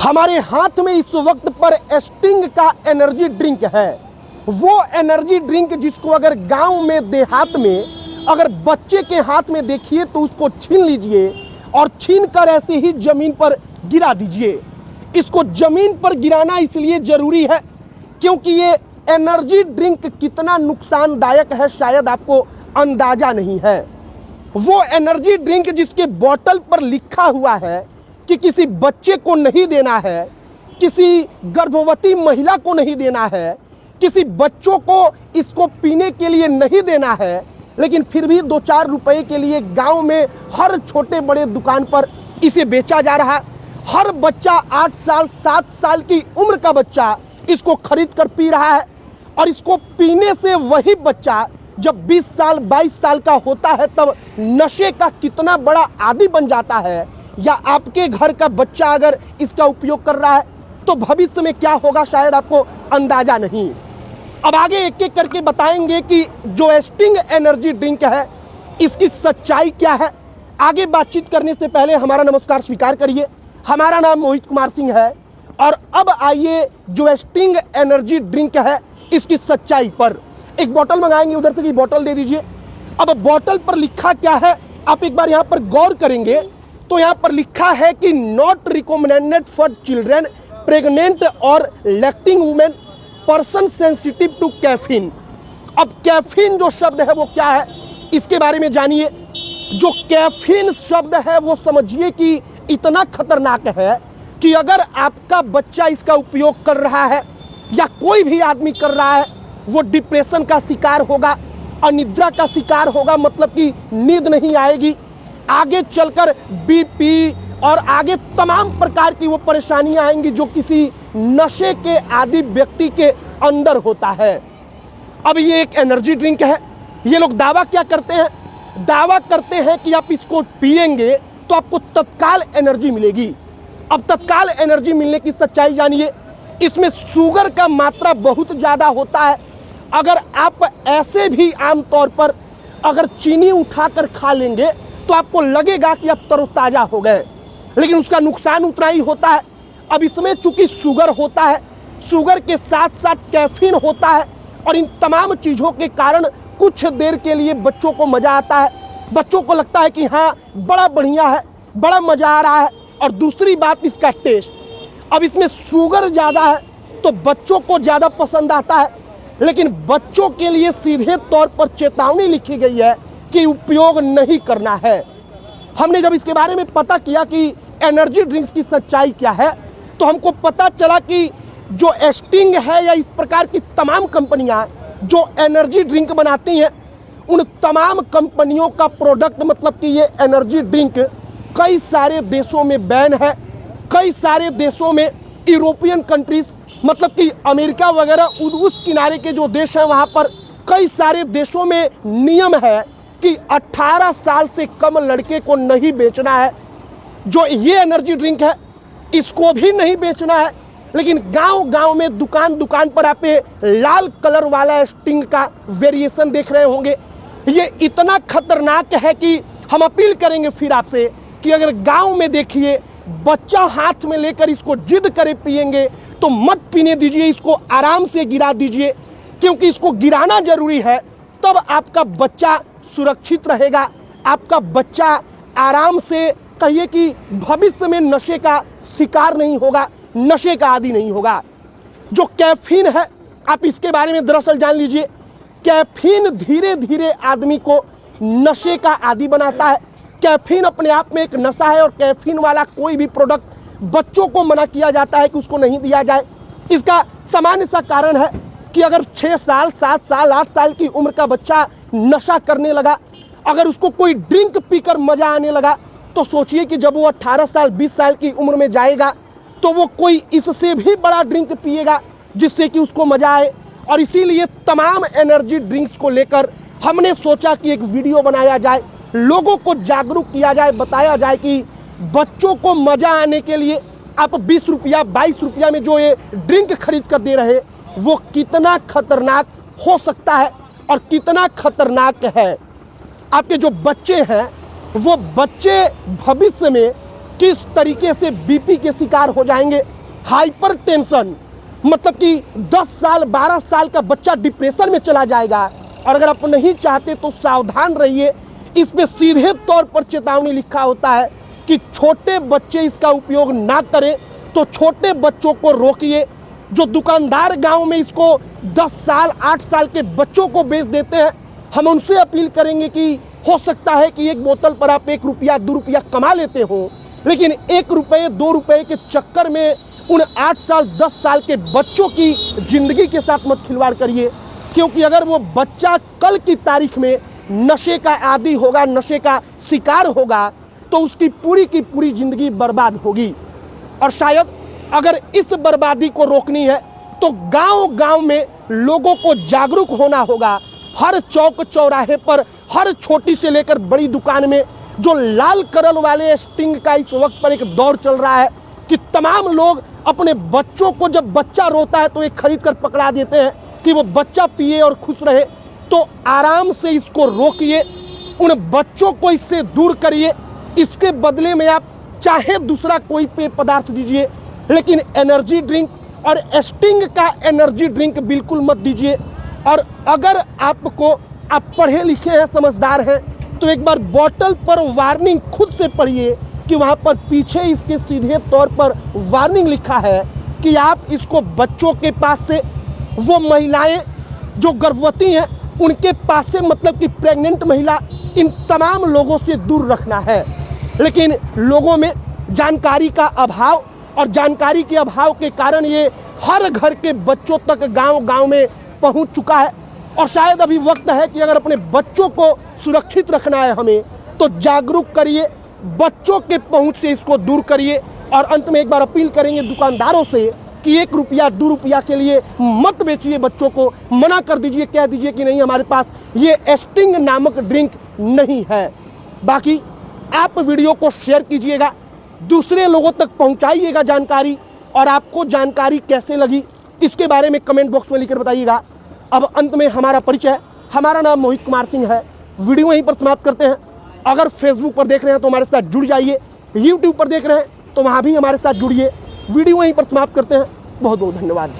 हमारे हाथ में इस वक्त पर स्टिंग का एनर्जी ड्रिंक है। वो एनर्जी ड्रिंक जिसको अगर गांव में देहात में अगर बच्चे के हाथ में देखिए तो उसको छीन लीजिए और छीन कर ऐसे ही जमीन पर गिरा दीजिए। इसको जमीन पर गिराना इसलिए जरूरी है क्योंकि ये एनर्जी ड्रिंक कितना नुकसानदायक है शायद आपको अंदाजा नहीं है। वो एनर्जी ड्रिंक जिसके बोतल पर लिखा हुआ है कि किसी बच्चे को नहीं देना है, किसी गर्भवती महिला को नहीं देना है, किसी बच्चों को इसको पीने के लिए नहीं देना है, लेकिन फिर भी 2-4 रुपए के लिए गांव में हर छोटे बड़े दुकान पर इसे बेचा जा रहा है। हर बच्चा 8 साल 7 साल की उम्र का बच्चा इसको खरीद कर पी रहा है और इसको पीने से वही बच्चा जब 20 साल 22 साल का होता है तब नशे का कितना बड़ा आदी बन जाता है। या आपके घर का बच्चा अगर इसका उपयोग कर रहा है तो भविष्य में क्या होगा शायद आपको अंदाजा नहीं। अब आगे एक एक करके बताएंगे कि जो स्टिंग एनर्जी ड्रिंक है इसकी सच्चाई क्या है। आगे बातचीत करने से पहले हमारा नमस्कार स्वीकार करिए। हमारा नाम मोहित कुमार सिंह है और अब आइए जो स्टिंग एनर्जी ड्रिंक है इसकी सच्चाई पर। एक बोतल मंगाएंगे उधर से कि बोतल दे दीजिए। अब बोतल पर लिखा क्या है आप एक बार यहाँ पर गौर करेंगे तो यहाँ पर लिखा है कि not recommended for children, pregnant और lactating women, person sensitive to caffeine. अब कैफीन जो शब्द है वो क्या है इसके बारे में जानिए। जो कैफीन शब्द है वो समझिए कि इतना खतरनाक है कि अगर आपका बच्चा इसका उपयोग कर रहा है या कोई भी आदमी कर रहा है वो डिप्रेशन का शिकार होगा, अनिद्रा का शिकार होगा, मतलब कि नींद नहीं आएगी, आगे चलकर बीपी और आगे तमाम प्रकार की वो परेशानियां आएंगी जो किसी नशे के आदी व्यक्ति के अंदर होता है। अब ये एक एनर्जी ड्रिंक है। ये लोग दावा क्या करते हैं? दावा करते हैं कि आप इसको पिएंगे तो आपको तत्काल एनर्जी मिलेगी। अब तत्काल एनर्जी मिलने की सच्चाई जानिए। इसमें शुगर का मात्रा बहुत ज़्यादा होता है। अगर आप ऐसे भी आमतौर पर अगर चीनी उठाकर खा लेंगे तो आपको लगेगा कि आप तरोताज़ा हो गए, लेकिन उसका नुकसान उतना ही होता है। अब इसमें चूंकि शुगर होता है, शुगर के साथ साथ कैफीन होता है और इन तमाम चीज़ों के कारण कुछ देर के लिए बच्चों को मज़ा आता है, बच्चों को लगता है कि हाँ बड़ा बढ़िया है, बड़ा मज़ा आ रहा है। और दूसरी बात इसका टेस्ट। अब इसमें शुगर ज़्यादा है तो बच्चों को ज़्यादा पसंद आता है, लेकिन बच्चों के लिए सीधे तौर पर चेतावनी लिखी गई है कि उपयोग नहीं करना है। हमने जब इसके बारे में पता किया कि एनर्जी ड्रिंक्स की सच्चाई क्या है तो हमको पता चला कि जो स्टिंग है या इस प्रकार की तमाम कंपनियां जो एनर्जी ड्रिंक बनाती हैं उन तमाम कंपनियों का प्रोडक्ट मतलब कि ये एनर्जी ड्रिंक कई सारे देशों में बैन है। कई सारे देशों में यूरोपियन कंट्रीज मतलब कि अमेरिका वगैरह उस किनारे के जो देश हैं वहाँ पर कई सारे देशों में नियम है कि 18 साल से कम लड़के को नहीं बेचना है। जो ये एनर्जी ड्रिंक है इसको भी नहीं बेचना है, लेकिन गांव-गांव में दुकान दुकान पर आप लाल कलर वाला स्टिंग का वेरिएशन देख रहे होंगे। ये इतना खतरनाक है कि हम अपील करेंगे फिर आपसे कि अगर गांव में देखिए बच्चा हाथ में लेकर इसको जिद करे पिएंगे तो मत पीने दीजिए, इसको आराम से गिरा दीजिए, क्योंकि इसको गिराना जरूरी है। तब आपका बच्चा सुरक्षित रहेगा, आपका बच्चा आराम से कहिए कि भविष्य में नशे का शिकार नहीं होगा, नशे का आदी नहीं होगा। जो कैफीन है आप इसके बारे में दरअसल जान लीजिए। कैफीन धीरे धीरे आदमी को नशे का आदी बनाता है। कैफीन अपने आप में एक नशा है और कैफीन वाला कोई भी प्रोडक्ट बच्चों को मना किया जाता है कि उसको नहीं दिया जाए। इसका सामान्य सा कारण है कि अगर 6 साल 7 साल 8 साल की उम्र का बच्चा नशा करने लगा, अगर उसको कोई ड्रिंक पीकर मजा आने लगा तो सोचिए कि जब वो 18 साल 20 साल की उम्र में जाएगा तो वो कोई इससे भी बड़ा ड्रिंक पिएगा जिससे कि उसको मजा आए। और इसीलिए तमाम एनर्जी ड्रिंक्स को लेकर हमने सोचा कि एक वीडियो बनाया जाए, लोगों को जागरूक किया जाए, बताया जाए कि बच्चों को मजा आने के लिए आप 20 रुपया 22 रुपया में जो ये ड्रिंक खरीद कर दे रहे वो कितना खतरनाक हो सकता है और कितना खतरनाक है। आपके जो बच्चे हैं वो बच्चे भविष्य में किस तरीके से बीपी के शिकार हो जाएंगे, हाइपर टेंशन, मतलब कि 10 साल 12 साल का बच्चा डिप्रेशन में चला जाएगा। और अगर आप नहीं चाहते तो सावधान रहिए। इसमें सीधे तौर पर चेतावनी लिखा होता है कि छोटे बच्चे इसका उपयोग ना करें, तो छोटे बच्चों को रोकिए। जो दुकानदार गांव में इसको 10 साल 8 साल के बच्चों को बेच देते हैं, हम उनसे अपील करेंगे कि हो सकता है कि एक बोतल पर आप 1 रुपया 2 रुपया कमा लेते हो, लेकिन 1 रुपये 2 रुपये के चक्कर में उन 8 साल 10 साल के बच्चों की जिंदगी के साथ मत खिलवाड़ करिए। क्योंकि अगर वो बच्चा कल की तारीख में नशे का आदी होगा, नशे का शिकार होगा, तो उसकी पूरी की पूरी जिंदगी बर्बाद होगी। और शायद अगर इस बर्बादी को रोकनी है तो गांव-गांव में लोगों को जागरूक होना होगा। हर चौक चौराहे पर, हर छोटी से लेकर बड़ी दुकान में जो लाल कलर वाले स्टिंग का इस वक्त पर एक दौर चल रहा है कि तमाम लोग अपने बच्चों को, जब बच्चा रोता है तो एक खरीद कर पकड़ा देते हैं कि वो बच्चा पिए और खुश रहे। तो आराम से इसको रोकिए, उन बच्चों को इससे दूर करिए। इसके बदले में आप चाहे दूसरा कोई पेय पदार्थ दीजिए, लेकिन एनर्जी ड्रिंक और स्टिंग का एनर्जी ड्रिंक बिल्कुल मत दीजिए। और अगर आप पढ़े लिखे हैं, समझदार हैं, तो एक बार बोतल पर वार्निंग खुद से पढ़िए कि वहाँ पर पीछे इसके सीधे तौर पर वार्निंग लिखा है कि आप इसको बच्चों के पास से, वो महिलाएं जो गर्भवती हैं उनके पास से, मतलब कि प्रेग्नेंट महिला, इन तमाम लोगों से दूर रखना है। लेकिन लोगों में जानकारी का अभाव, और जानकारी के अभाव के कारण ये हर घर के बच्चों तक गांव-गांव में पहुंच चुका है। और शायद अभी वक्त है कि अगर अपने बच्चों को सुरक्षित रखना है हमें, तो जागरूक करिए, बच्चों के पहुंच से इसको दूर करिए। और अंत में एक बार अपील करेंगे दुकानदारों से कि 1 रुपया 2 रुपया के लिए मत बेचिए बच्चों को, मना कर दीजिए, कह दीजिए कि नहीं, हमारे पास ये स्टिंग नामक ड्रिंक नहीं है। बाकी आप वीडियो को शेयर कीजिएगा, दूसरे लोगों तक पहुंचाइएगा जानकारी। और आपको जानकारी कैसे लगी इसके बारे में कमेंट बॉक्स में लिखकर बताइएगा। अब अंत में हमारा परिचय, हमारा नाम मोहित कुमार सिंह है। वीडियो यहीं पर समाप्त करते हैं। अगर फेसबुक पर देख रहे हैं तो हमारे साथ जुड़ जाइए, यूट्यूब पर देख रहे हैं तो वहाँ भी हमारे साथ जुड़िए। वीडियो यहीं पर समाप्त करते हैं। बहुत बहुत धन्यवाद।